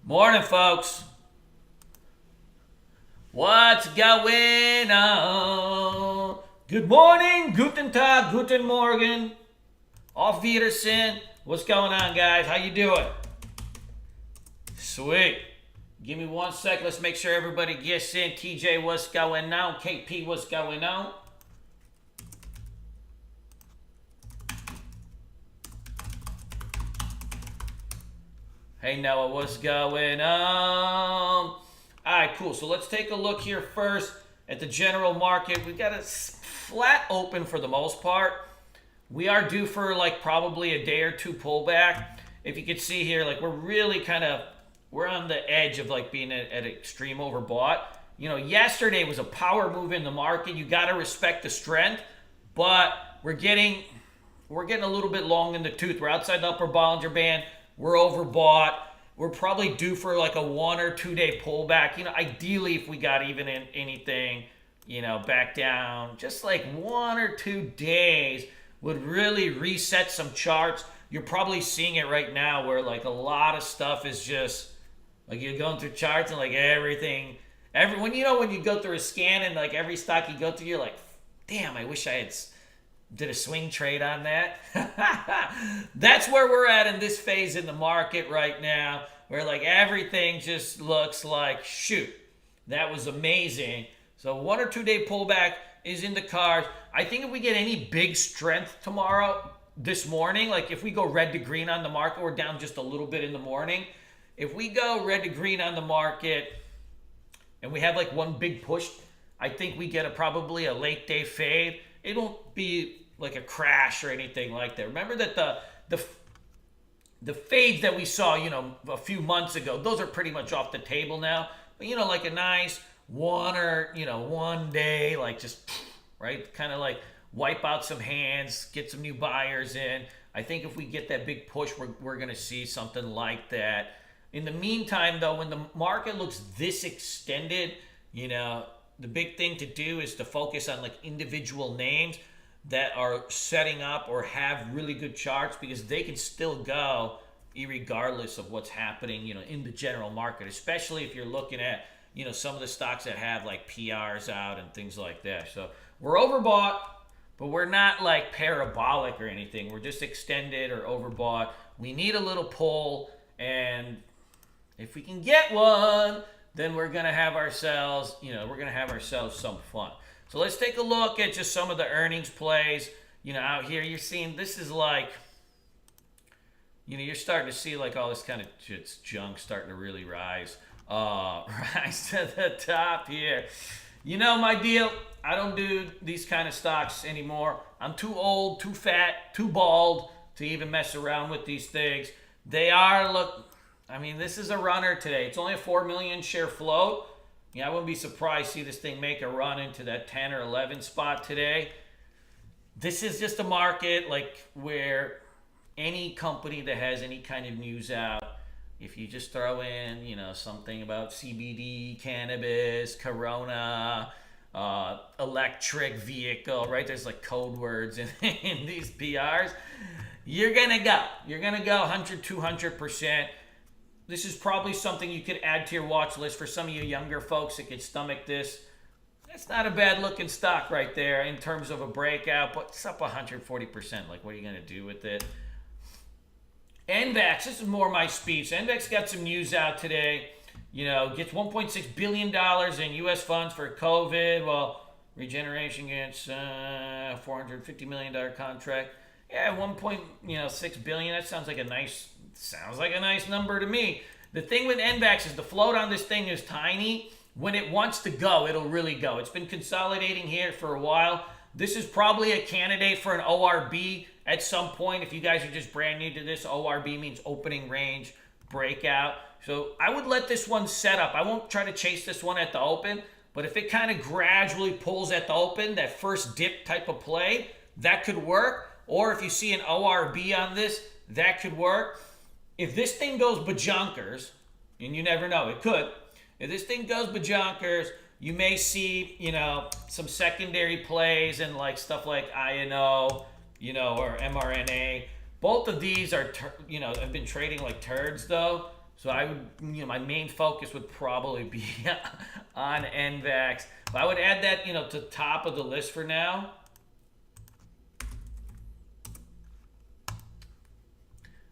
Morning, folks. What's going on? Good morning, guten tag, guten morgen, auf Wiedersehen. What's going on, guys? How you doing? Sweet. Give me 1 sec. Let's make sure everybody gets in. TJ, what's going on? KP, what's going on? Hey, Noah, what's going on? All right, cool. So let's take a look here first at the general market. We've got a flat open for the most part. We are due for like probably a day or two pullback. If you can see here, like we're really we're on the edge of like being at extreme overbought. You know, yesterday was a power move in the market. You got to respect the strength, but we're getting a little bit long in the tooth. We're outside the upper Bollinger Band. We're overbought. We're probably due for like a 1 or 2 day pullback. You know, ideally, if we got even in anything, you know, back down, just like 1 or 2 days would really reset some charts. You're probably seeing it right now where like a lot of stuff is just like you're going through charts and like when you go through a scan and like every stock you go through, you're like, damn, I wish I had did a swing trade on that. That's where we're at in this phase in the market right now, where like everything just looks like, shoot, that was amazing. So 1 or 2 day pullback is in the cards. I think if we get any big strength this morning, like if we go red to green on the market, we're down just a little bit in the morning. If we go red to green on the market and we have like one big push, I think we get probably a late day fade. It won't be like a crash or anything like that. Remember that the fades that we saw, you know, a few months ago, those are pretty much off the table now. But, you know, like a nice 1 day, like just, right, kind of like wipe out some hands, get some new buyers in. I think if we get that big push, we're going to see something like that. In the meantime, though, when the market looks this extended, you know, the big thing to do is to focus on like individual names that are setting up or have really good charts, because they can still go irregardless of what's happening, you know, in the general market, especially if you're looking at, you know, some of the stocks that have like PRs out and things like that. So we're overbought, but we're not like parabolic or anything. We're just extended or overbought. We need a little pull, and if we can get one, then we're going to have ourselves, some fun. So let's take a look at just some of the earnings plays. You know, out here, you're seeing this is like, you know, you're starting to see like all this kind of junk starting to really rise to the top here. You know my deal. I don't do these kind of stocks anymore. I'm too old, too fat, too bald to even mess around with these things. This is a runner today. It's only a 4 million share float. Yeah, I wouldn't be surprised to see this thing make a run into that 10 or 11 spot today. This is just a market like where any company that has any kind of news out, if you just throw in, you know, something about CBD, cannabis, Corona, electric vehicle, right? There's like code words in these PRs. You're going to go 100, 200%. This is probably something you could add to your watch list for some of you younger folks that could stomach this. That's not a bad looking stock right there in terms of a breakout, but it's up 140%. Like, what are you going to do with it? NVAX, this is more my speech. NVAX got some news out today. You know, gets $1.6 billion in U.S. funds for COVID. Well, regeneration gets $450 million contract. Yeah, $1.6 billion. That sounds like a nice number to me. The thing with NVAX is the float on this thing is tiny. When it wants to go, it'll really go. It's been consolidating here for a while. This is probably a candidate for an ORB at some point. If you guys are just brand new to this, ORB means opening range breakout. So I would let this one set up. I won't try to chase this one at the open, but if it kind of gradually pulls at the open, that first dip type of play, that could work. Or if you see an ORB on this, that could work. If this thing goes bajonkers, and you never know, it could. If this thing goes bajonkers, you may see, you know, some secondary plays and like stuff like INO, you know, or mRNA. Both of these are, have been trading like turds though. So I would, my main focus would probably be on NVAX. But I would add that, to top of the list for now.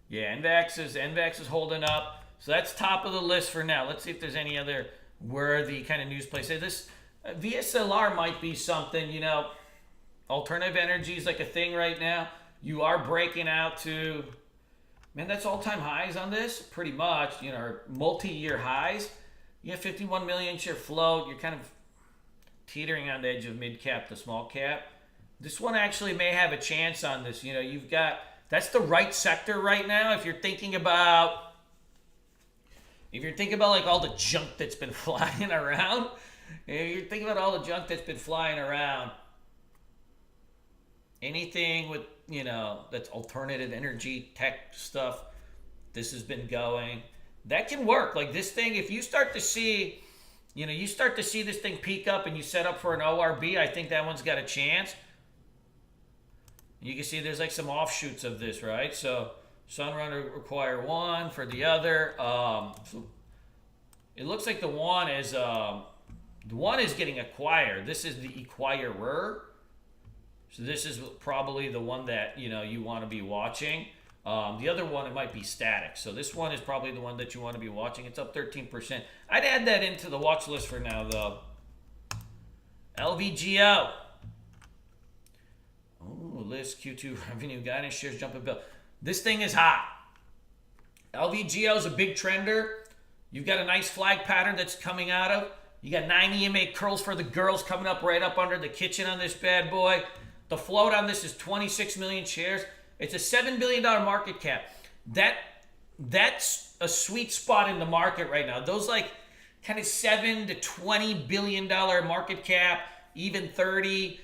Yeah, NVAX is holding up. So that's top of the list for now. Let's see if there's any other worthy kind of news plays. This VSLR might be something, alternative energy is like a thing right now. You are breaking out to, man, that's all-time highs on this, pretty much, or multi-year highs. You have 51 million share float. You're kind of teetering on the edge of mid-cap to small-cap. This one actually may have a chance on this. You've got, that's the right sector right now. If you're thinking about like all the junk that's been flying around, anything with, that's alternative energy, tech stuff, this has been going. That can work. Like this thing, if you start to see, this thing peak up and you set up for an ORB, I think that one's got a chance. You can see there's like some offshoots of this, right? So Sunrunner require one for the other. So it looks like the one is getting acquired. This is the acquirer. So this is probably the one that you want to be watching. The other one, it might be static. So this one is probably the one that you want to be watching. It's up 13%. I'd add that into the watch list for now, though. LVGO. Oh, list Q2 revenue guidance shares jumping bill. This thing is hot. LVGO is a big trender. You've got a nice flag pattern that's coming out of. You got 9 EMA curls for the girls coming up right up under the kitchen on this bad boy. The float on this is 26 million shares. It's a $7 billion market cap. That's a sweet spot in the market right now. Those like kind of $7 to $20 billion market cap, even 30.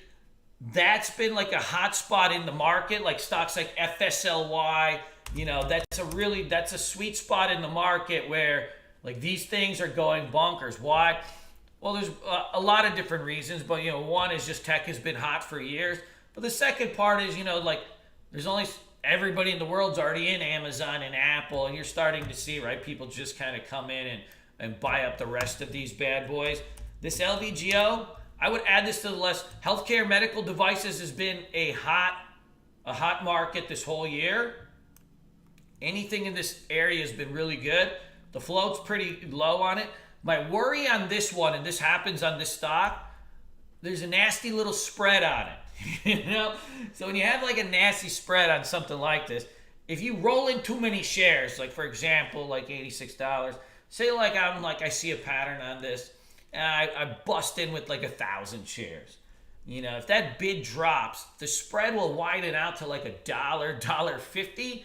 That's been like a hot spot in the market, like stocks like FSLY. That's a sweet spot in the market where like these things are going bonkers. Why? Well, there's a lot of different reasons, but one is just tech has been hot for years. But the second part is, there's only everybody in the world's already in Amazon and Apple, and you're starting to see, right, people just kind of come in and buy up the rest of these bad boys. This LVGO, I would add this to the list. Healthcare medical devices has been a hot market this whole year. Anything in this area has been really good. The float's pretty low on it. My worry on this one, and this happens on this stock, there's a nasty little spread on it. So when you have like a nasty spread on something like this, if you roll in too many shares, like for example, like $86, say like I see a pattern on this, and I bust in with like 1,000 shares. If that bid drops, the spread will widen out to like $1.50.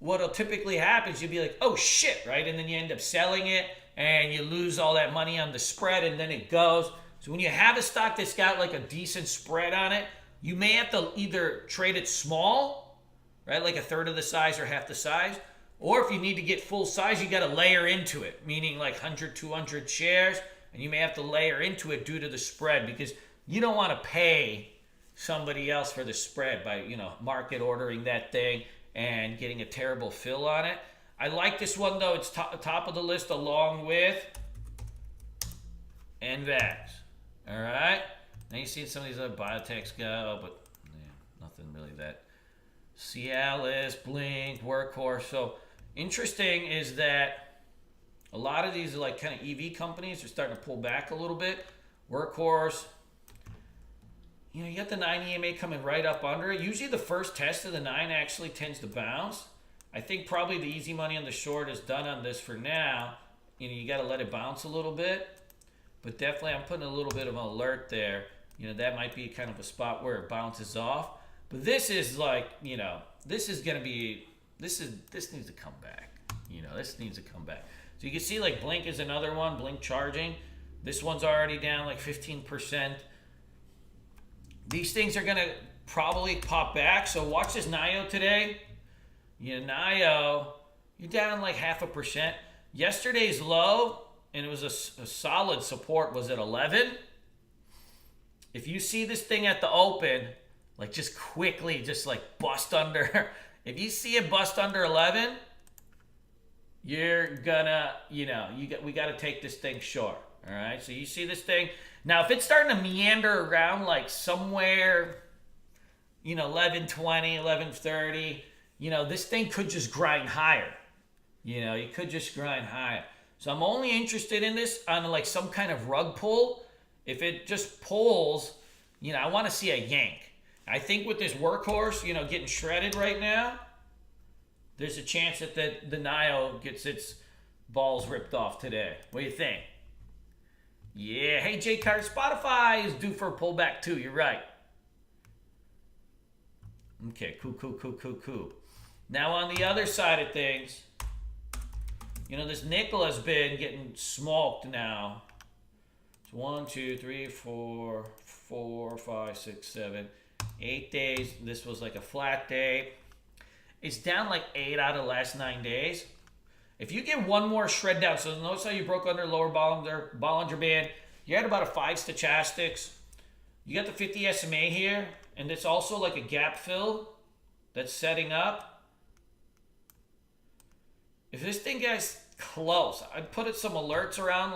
What'll typically happen is you'll be like, oh shit, right? And then you end up selling it and you lose all that money on the spread, and then it goes. So when you have a stock that's got like a decent spread on it, you may have to either trade it small, right? Like a third of the size or half the size. Or if you need to get full size, you got to layer into it, meaning like 100, 200 shares. And you may have to layer into it due to the spread, because you don't want to pay somebody else for the spread by, market ordering that thing and getting a terrible fill on it. I like this one, though. It's top of the list along with NVAX. All right. Now you see some of these other biotechs go, but nothing really that. Cialis, Blink, Workhorse. So interesting is that a lot of these are like kind of EV companies are starting to pull back a little bit. Workhorse, you got the 9 EMA coming right up under it. Usually the first test of the 9 actually tends to bounce. I think probably the easy money on the short is done on this for now. You got to let it bounce a little bit. But definitely I'm putting a little bit of an alert there. That might be kind of a spot where it bounces off. But this is like, this is going to be, this needs to come back. This needs to come back. So you can see like Blink is another one, Blink charging. This one's already down like 15%. These things are going to probably pop back. So watch this NIO today. NIO, you're down like 0.5%. Yesterday's low, and it was a solid support, was at 11. If you see this thing at the open, like just quickly, just like bust under. If you see it bust under 11, you're gonna, we got to take this thing short. All right. So you see this thing now. If it's starting to meander around like somewhere, 11:20, 11:30, this thing could just grind higher. You could just grind higher. So I'm only interested in this on like some kind of rug pull. If it just pulls, I want to see a yank. I think with this workhorse, getting shredded right now, there's a chance that the Nio gets its balls ripped off today. What do you think? Yeah. Hey, Jay Carter, Spotify is due for a pullback too. You're right. Okay, cool. Now on the other side of things, this nickel has been getting smoked now. It's 1, 2, 3, 4, 5, 6, 7, 8 days. This was like a flat day. It's down like 8 out of the last 9 days. If you get one more shred down, so notice how you broke under lower Bollinger Band. You had about a 5 stochastics. You got the 50 SMA here, and it's also like a gap fill that's setting up. If this thing gets close, I'd put some alerts around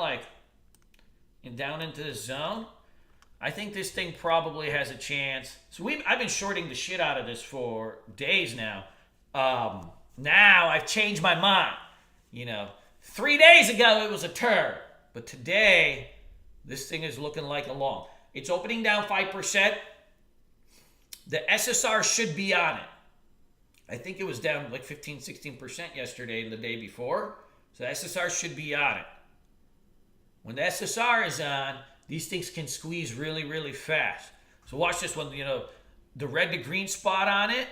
and down into the zone. I think this thing probably has a chance. So I've been shorting the shit out of this for days now. Now I've changed my mind. 3 days ago it was a turd, but today this thing is looking like a long. It's opening down 5%. The SSR should be on it. I think it was down like 15, 16% yesterday and the day before. So the SSR should be on it. When the SSR is on, these things can squeeze really, really fast. So watch this one. The red to green spot on it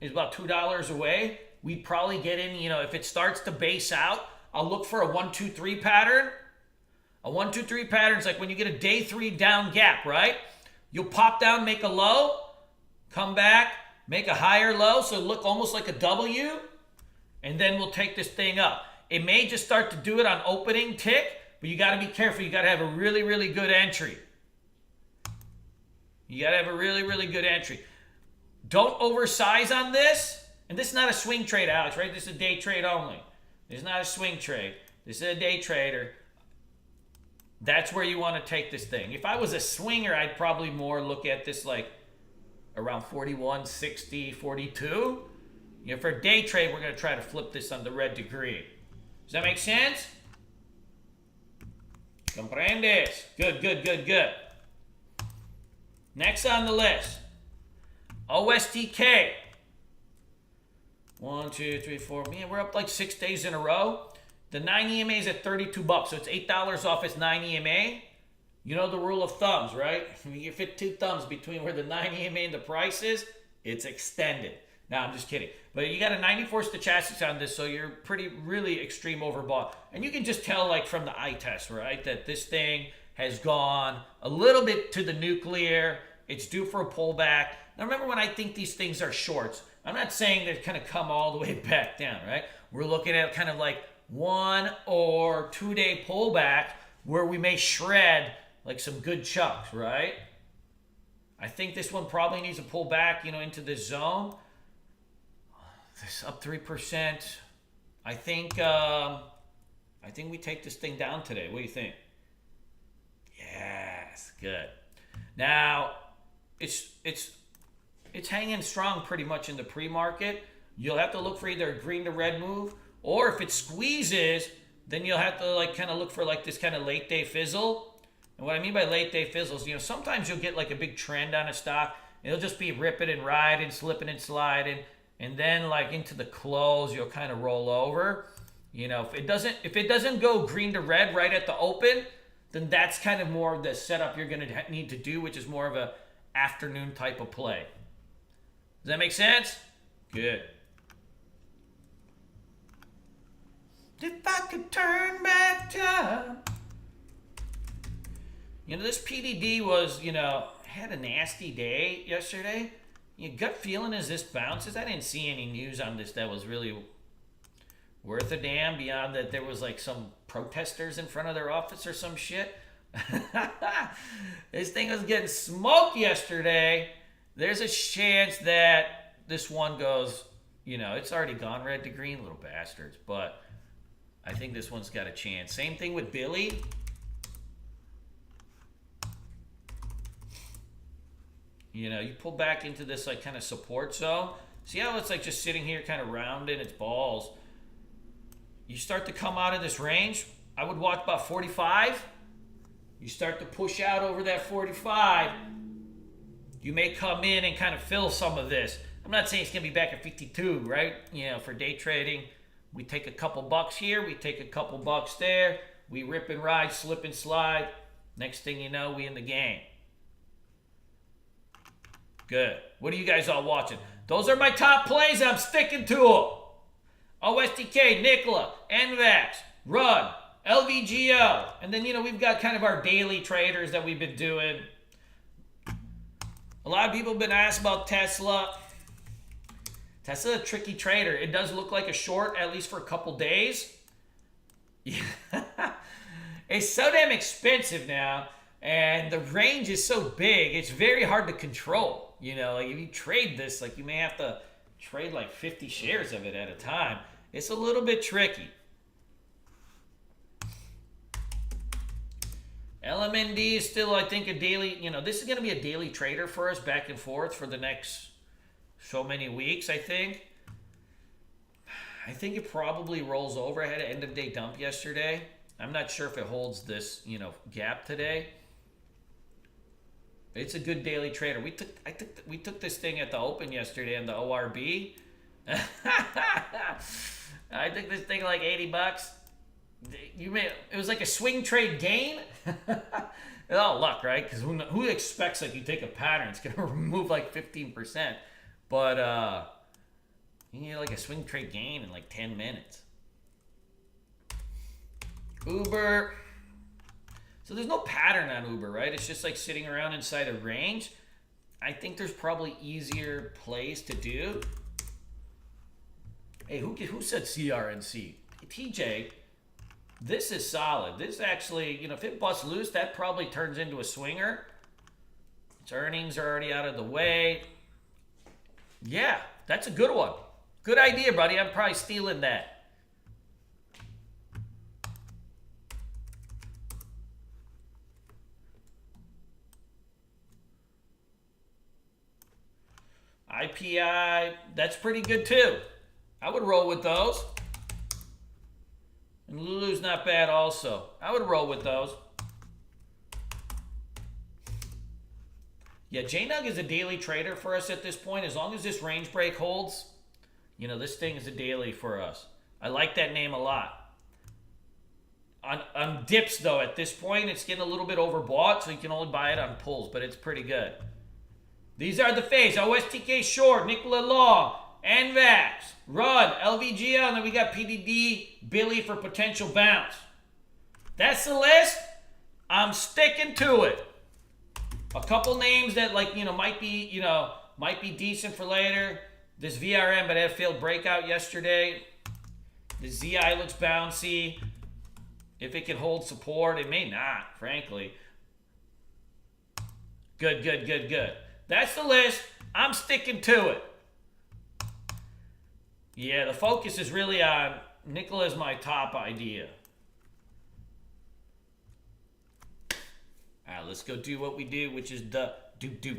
is about $2 away. We'd probably get in, if it starts to base out, I'll look for a 1, 2, 3 pattern. A 1, 2, 3 pattern is like when you get a day 3 down gap, right? You'll pop down, make a low, come back, make a higher low, so look almost like a W, and then we'll take this thing up. It may just start to do it on opening tick, but you got to be careful. You got to have a really, really good entry. You got to have a really, really good entry. Don't oversize on this. And this is not a swing trade, Alex, right? This is a day trade only. This is not a swing trade. This is a day trader. That's where you want to take this thing. If I was a swinger, I'd probably more look at this like around 41, 60, 42. For a day trade, we're going to try to flip this on the red to green. Does that make sense? Comprendes? Good. Next on the list, OSTK. 1, 2, 3, 4. Man, we're up like 6 days in a row. The 9 EMA is at $32, so it's $8 off its 9 EMA. You know the rule of thumbs, right? You fit 2 thumbs between where the 9 EMA and the price is, it's extended. No, I'm just kidding. But you got a 94 stochastics on this, so you're really extreme overbought. And you can just tell from the eye test, right, that this thing has gone a little bit to the nuclear. It's due for a pullback. Now remember, when I think these things are shorts, I'm not saying they're going to come all the way back down, right? We're looking at kind of like 1 or 2 day pullback where we may shred like some good chunks, right? I think this one probably needs to pull back, into this zone. This up 3%. I think we take this thing down today. What do you think? Yes, good. Now, it's hanging strong pretty much in the pre-market. You'll have to look for either a green to red move, or if it squeezes, then you'll have to kind of look for this kind of late day fizzle. And what I mean by late day fizzles, sometimes you'll get a big trend on a stock. It'll just be ripping and riding, slipping and sliding, and then into the close, you'll kind of roll over. If it doesn't go green to red right at the open, then that's kind of more of the setup you're going to need to do, which is more of a afternoon type of play. Does that make sense? Good. If I could turn back time. This PDD was, had a nasty day yesterday. Your gut feeling is this bounces. I didn't see any news on this that was really worth a damn beyond that there was some protesters in front of their office or some shit. This thing was getting smoked yesterday. There's a chance that this one goes, it's already gone red to green, little bastards. But think this one's got a chance. Same thing with Billy. You know, you pull back into this like kind of support zone. See how it's like just sitting here kind of rounding its balls. You start to come out of this range. I would watch about 45. You start to push out over that 45. You may come in and kind of fill some of this. I'm not saying it's going to be back at 52, right? You know, for day trading, we take a couple bucks here. We take a couple bucks there. We rip and ride, slip and slide. Next thing you know, we in the game. Good. What are you guys all watching? Those are my top plays. I'm sticking to them. OSTK, Nikola, NVAX, Run, LVGO. And then, you know, we've got kind of our daily traders that we've been doing. A lot of people have been asked about Tesla. Tesla's a tricky trader. It does look like a short, at least for a couple days. It's so damn expensive now. And the range is so big, it's very hard to control. You know, like if you trade this, like you may have to trade like 50 shares of it at a time. It's a little bit tricky. LMND is still, I think, a daily, you know, this is going to be a daily trader for us back and forth for the next so many weeks, I think. I think it probably rolls over. I had an end of day dump yesterday. I'm not sure if it holds this, you know, gap today. It's a good daily trader. We took this thing at the open yesterday in the ORB. I took this thing like 80 bucks. It was like a swing trade gain. It's all luck, right? Because who expects like you take a pattern, it's gonna remove like 15%. But you need like a swing trade gain in like 10 minutes. Uber. So there's no pattern on Uber, right? It's just like sitting around inside a range. I think there's probably easier plays to do. Hey, who said CRNC? TJ, this is solid. This actually, you know, if it busts loose, that probably turns into a swinger. Its earnings are already out of the way. Yeah, that's a good one. Good idea, buddy. I'm probably stealing that. IPI, that's pretty good too. I would roll with those. And Lulu's not bad also. I would roll with those. Yeah, JNUG is a daily trader for us at this point. As long as this range break holds, you know, this thing is a daily for us. I like that name a lot. On dips, though, at this point, it's getting a little bit overbought, so you can only buy it on pulls, but it's pretty good. These are the faves. OSTK Short, Nikola Long, NVAX, Run, LVGL, and then we got PDD, Billy for potential bounce. That's the list. I'm sticking to it. A couple names that, like, you know, might be decent for later. This VRM, but had a failed breakout yesterday. The ZI looks bouncy. If it can hold support, it may not, frankly. Good, good, good, good. That's the list. I'm sticking to it. Yeah, the focus is really on Nikola's my top idea. All right, let's go do what we do, which is the do.